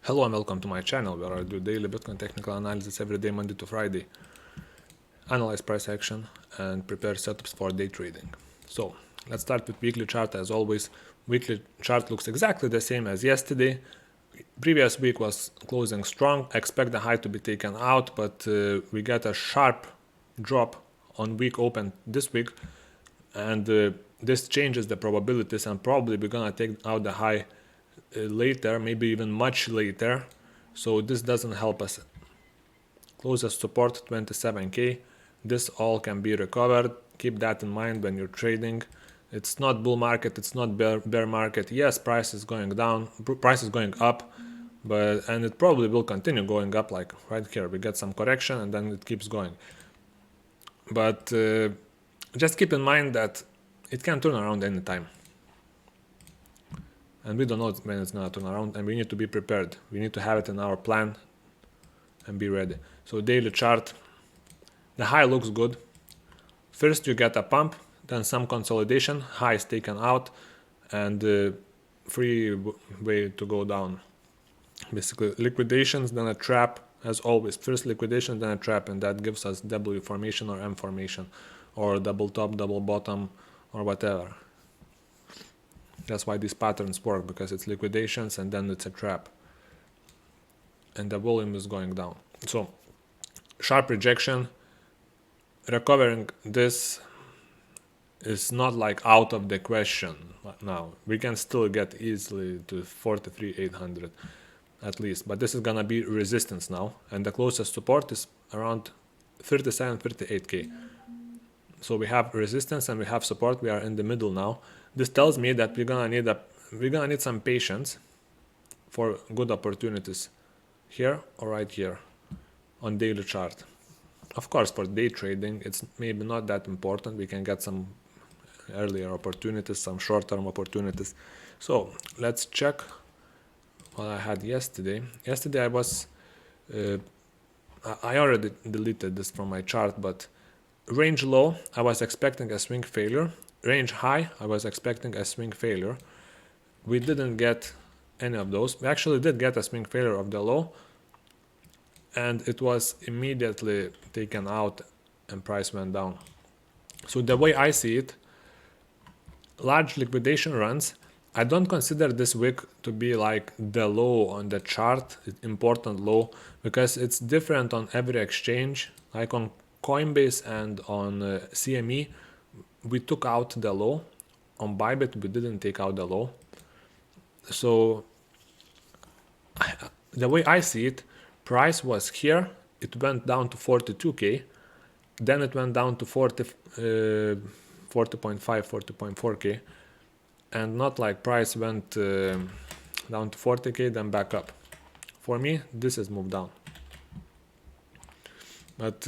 Hello and welcome to my channel where I do daily Bitcoin technical analysis every day, Monday to Friday, analyze price action and prepare setups for day trading. So let's start with weekly chart. As always, weekly chart looks exactly the same as yesterday. Previous week was closing strong. Expect the high to be taken out, but we get a sharp drop on week open this week, and this changes the probabilities, and probably we're gonna take out the high later, maybe even much later. So this doesn't help us. Closest support 27k. This all can be recovered. Keep that in mind when you're trading. It's not bull market, it's not bear market. Yes, price is going down, price is going up, and it probably will continue going up. Like right here, we get some correction and then it keeps going. But just keep in mind that it can turn around anytime. And we don't know when it's gonna turn around, and we need to be prepared. We need to have it in our plan and be ready. So daily chart, the high looks good. First you get a pump, then some consolidation, high is taken out, and free way to go down. Basically liquidations, then a trap, as always. First liquidation, then a trap, and that gives us W formation or M formation, or double top, double bottom, or whatever. That's why these patterns work, because it's liquidations and then it's a trap. And the volume is going down. So, sharp rejection. Recovering this is not like out of the question now. We can still get easily to 43,800 at least. But this is gonna be resistance now. And the closest support is around 37, 38k. So we have resistance and we have support. We are in the middle now. This tells me that we're gonna need some patience for good opportunities here or right here on daily chart. Of course, for day trading, it's maybe not that important. We can get some earlier opportunities, some short-term opportunities. So let's check what I had yesterday. Yesterday I already deleted this from my chart, but range low, I was expecting a swing failure. Range high, I was expecting a swing failure. We didn't get any of those. We actually did get a swing failure of the low, and it was immediately taken out and price went down. So the way I see it, large liquidation runs. I don't consider this wick to be like the low on the chart, important low, because it's different on every exchange. Like on Coinbase and on CME, we took out the low. On Bybit, we didn't take out the low. So the way I see it, price was here, it went down to 42k, then it went down to 40.5, 40.4k, and not like price went down to 40k, then back up. For me, this is moved down. But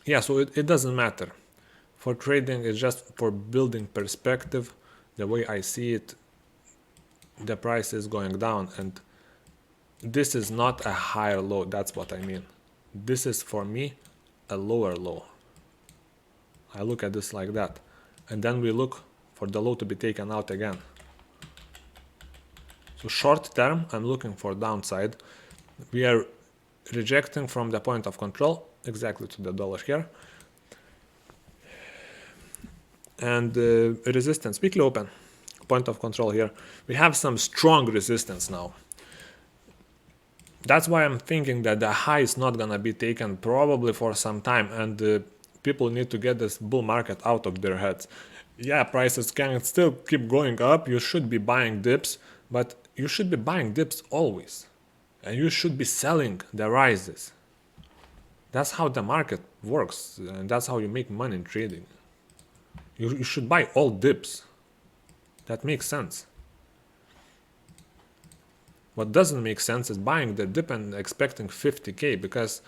yeah, so it doesn't matter. For trading, it's just for building perspective. The way I see it, the price is going down, and this is not a higher low. That's what I mean. This is for me a lower low. I look at this like that, and then we look for the low to be taken out again. So short term, I'm looking for downside. We are rejecting from the point of control exactly to the dollar here, and resistance, weekly open, point of control here. We have some strong resistance now. That's why I'm thinking that the high is not gonna be taken probably for some time, and people need to get this bull market out of their heads. Yeah, prices can still keep going up. You should be buying dips, but you should be buying dips always, and you should be selling the rises. That's how the market works, and that's how you make money in trading. You should buy all dips. That makes sense. What doesn't make sense is buying the dip and expecting 50k, because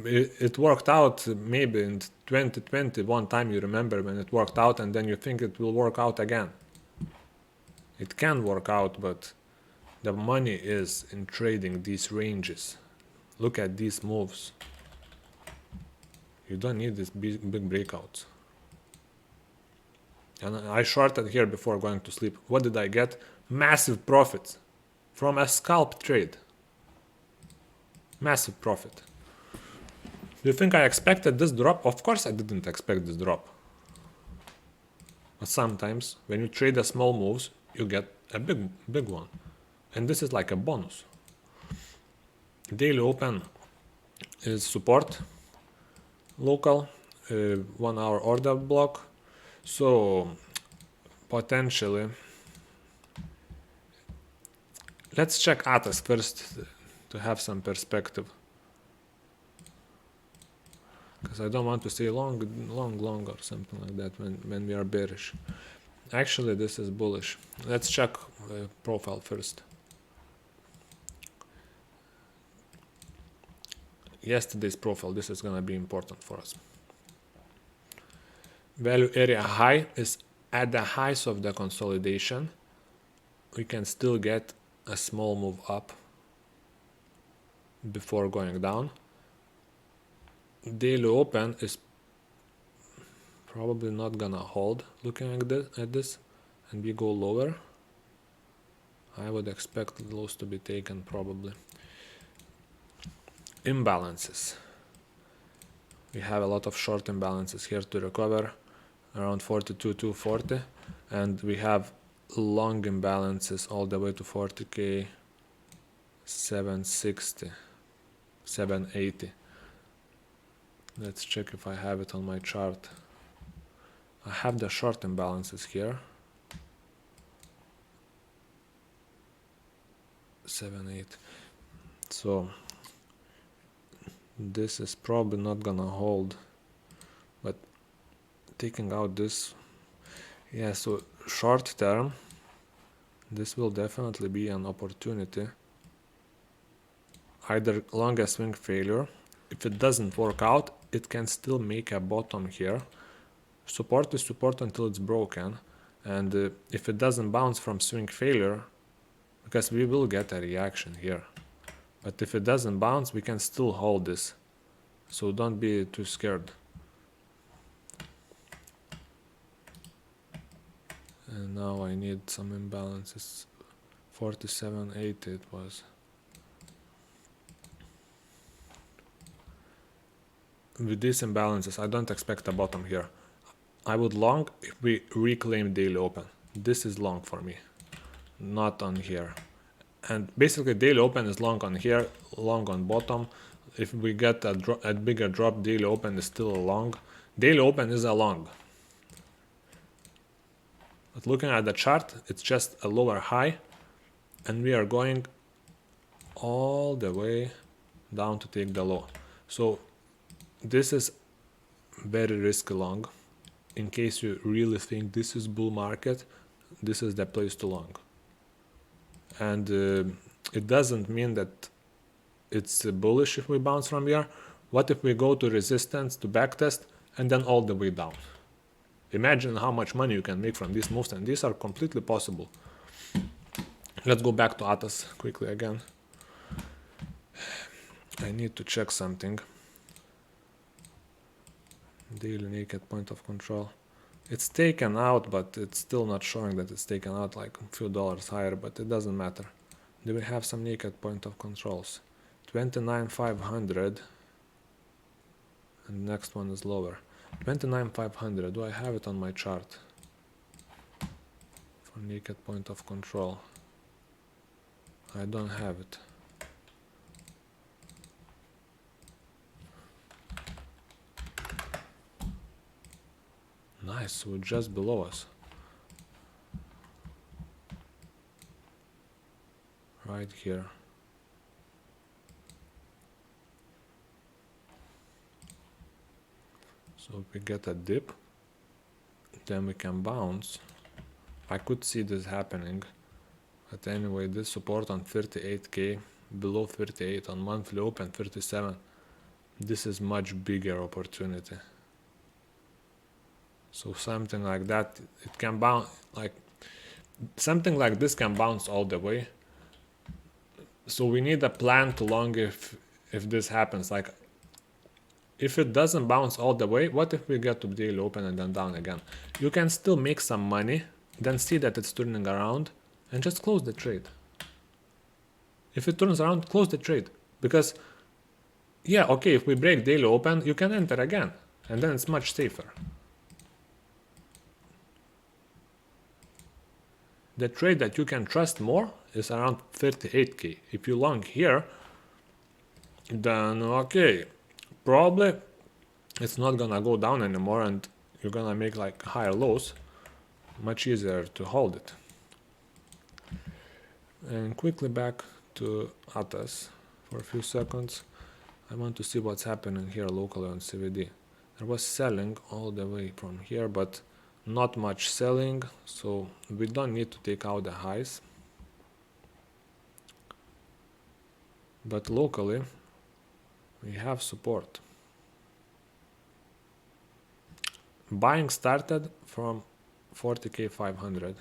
it worked out maybe in 2020 one time. You remember when it worked out, and then you think it will work out again. It can work out, but the money is in trading these ranges. Look at these moves. You don't need these big breakouts. And I shorted here before going to sleep. What did I get? Massive profits. from a scalp trade. Massive profit. Do you think I expected this drop? Of course I didn't expect this drop. But sometimes when you trade the small moves, you get a big one. And this is like a bonus. Daily open is support, local, 1 hour order block. So potentially, let's check Atas first to have some perspective. Because I don't want to say long or something like that when we are bearish. Actually, this is bullish. Let's check profile first. Yesterday's profile, this is gonna be important for us. Value area high is at the highs of the consolidation. We can still get a small move up before going down. Daily open is probably not gonna hold looking at this, and we go lower. I would expect those to be taken probably. Imbalances. We have a lot of short imbalances here to recover, around 42,240, and we have long imbalances all the way to 40k, 760, 780. Let's check if I have it on my chart. I have the short imbalances here. 7-8. So this is probably not gonna hold, but taking out this, yeah, so short term this will definitely be an opportunity. Either long a swing failure, if it doesn't work out, it can still make a bottom here. Support is support until it's broken, and if it doesn't bounce from swing failure, because we will get a reaction here, but if it doesn't bounce, we can still hold this, so don't be too scared. And now I need some imbalances. 47.80 it was. With these imbalances, I don't expect a bottom here. I would long if we reclaim daily open. This is long for me, not on here. And basically daily open is long on here, long on bottom. If we get a bigger drop, daily open is still a long. Daily open is a long. But looking at the chart, it's just a lower high, and we are going all the way down to take the low. So this is very risky long. In case you really think this is bull market, this is the place to long. And it doesn't mean that it's bullish if we bounce from here. What if we go to resistance, to backtest, and then all the way down? Imagine how much money you can make from these moves, and these are completely possible. Let's go back to Atas quickly again. I need to check something. Daily naked point of control. It's taken out, but it's still not showing that it's taken out, like a few dollars higher, but it doesn't matter. Do we have some naked point of controls? 29,500, and the next one is lower. 29,500, do I have it on my chart? For naked point of control. I don't have it. Nice, so just below us. Right here. So if we get a dip, then we can bounce. I could see this happening. But anyway, this support on 38k, below 38, on monthly open 37. This is much bigger opportunity. So something like that, it can bounce, like something like this can bounce all the way. So we need a plan to long if this happens. Like if it doesn't bounce all the way, what if we get to daily open and then down again? You can still make some money, then see that it's turning around and just close the trade. If it turns around, close the trade. Because, yeah, okay, if we break daily open, you can enter again. And then it's much safer. The trade that you can trust more is around 38k. If you long here, then okay, probably it's not gonna go down anymore and you're gonna make like higher lows. Much easier to hold it. And quickly back to Atas for a few seconds. I want to see what's happening here locally on CVD. There was selling all the way from here, but not much selling, so we don't need to take out the highs. But locally, we have support. Buying started from 40k 500.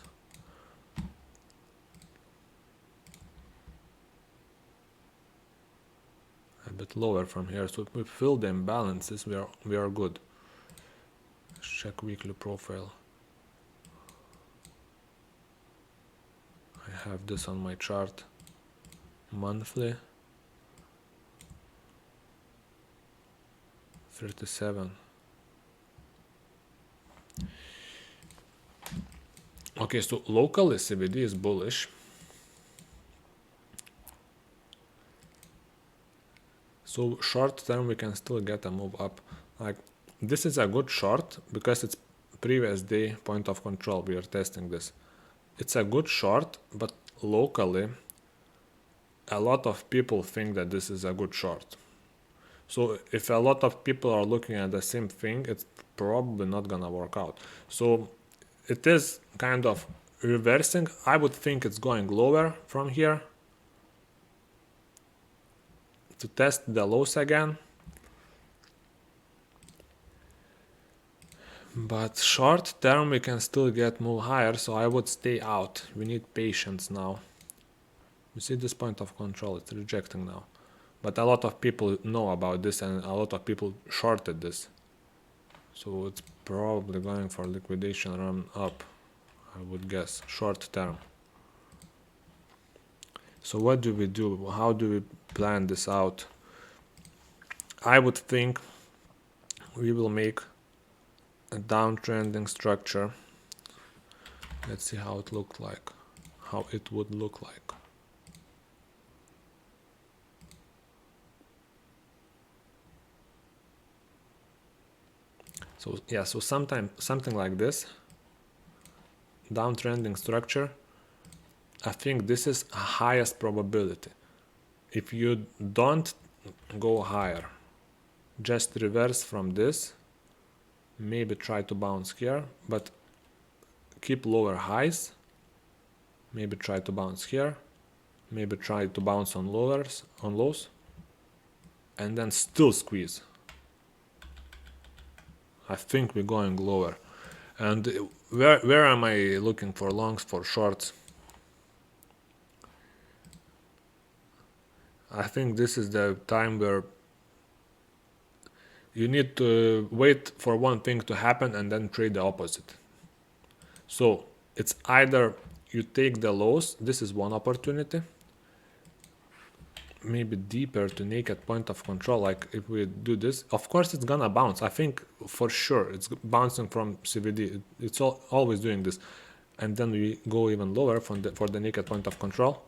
A bit lower from here, so if we fill the imbalances, we are good. Let's check weekly profile. I have this on my chart. Monthly 37. Okay, so locally CBD is bullish. So short term we can still get a move up. Like this is a good short because it's previous day point of control. We are testing this. It's a good short, but locally a lot of people think that this is a good short. So if a lot of people are looking at the same thing, it's probably not gonna work out. So it is kind of reversing. I would think it's going lower from here to test the lows again. But short term we can still get move higher, so I would stay out. We need patience now. You see this point of control, it's rejecting now. But a lot of people know about this and a lot of people shorted this. So it's probably going for liquidation run up, I would guess, short term. So what do we do? How do we plan this out? I would think we will make a downtrending structure. Let's see how it looked like, how it would look like. So yeah, so something like this, downtrending structure. I think this is a highest probability. If you don't go higher, just reverse from this, maybe try to bounce here, but keep lower highs, maybe try to bounce here, maybe try to bounce on lows, and then still squeeze. I think we're going lower. And where am I looking for longs, for shorts? I think this is the time where you need to wait for one thing to happen and then trade the opposite. So it's either you take the lows, this is one opportunity, maybe deeper to naked point of control. Like if we do this, of course it's gonna bounce. I think for sure it's bouncing from CVD. It's always doing this, and then we go even lower for the naked point of control.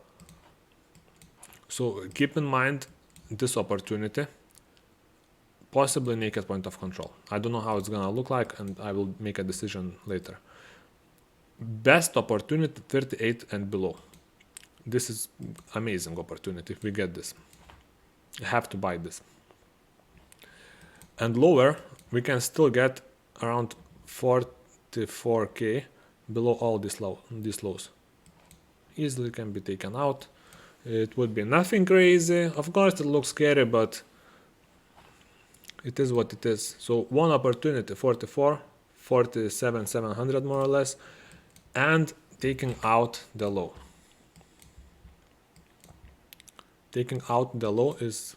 So keep in mind this opportunity, possibly naked point of control. I don't know how it's gonna look like, and I will make a decision later. Best opportunity 38 and below. This is amazing opportunity if we get this. You have to buy this. And lower, we can still get around 44k below all these lows. Easily can be taken out. It would be nothing crazy. Of course it looks scary, but it is what it is. So one opportunity, 44, 47, 700 more or less, and taking out the low. Taking out the low is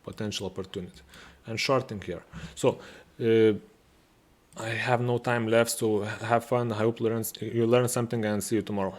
potential opportunity, and shorting here. So I have no time left, so have fun. I hope you learn something, and see you tomorrow.